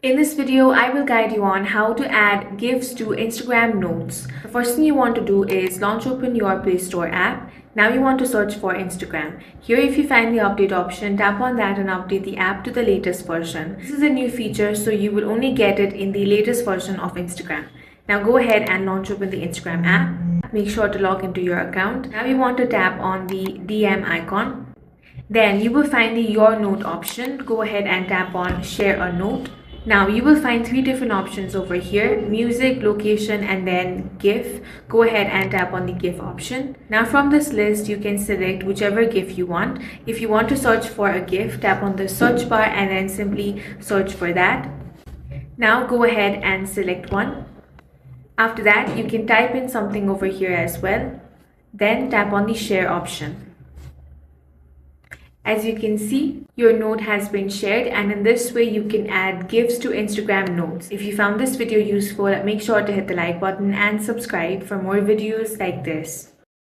In this video, I will guide you on how to add GIFs to Instagram notes. The first thing you want to do is launch open your Play Store app. Now you want to search for Instagram. Here, if you find the update option, tap on that and update the app to the latest version. This is a new feature, so you will only get it in the latest version of Instagram. Now go ahead and launch open the Instagram app. Make sure to log into your account. Now you want to tap on the DM icon. Then you will find the Your Note option. Go ahead and tap on Share a Note. Now you will find three different options over here: music, location, and then GIF. Go ahead and tap on the GIF option. Now from this list, you can select whichever GIF you want. If you want to search for a GIF, tap on the search bar and then simply search for that. Now go ahead and select one. After that, you can type in something over here as well. Then tap on the share option. As you can see, your note has been shared, and in this way you can add GIFs to Instagram notes. If you found this video useful, make sure to hit the like button and subscribe for more videos like this.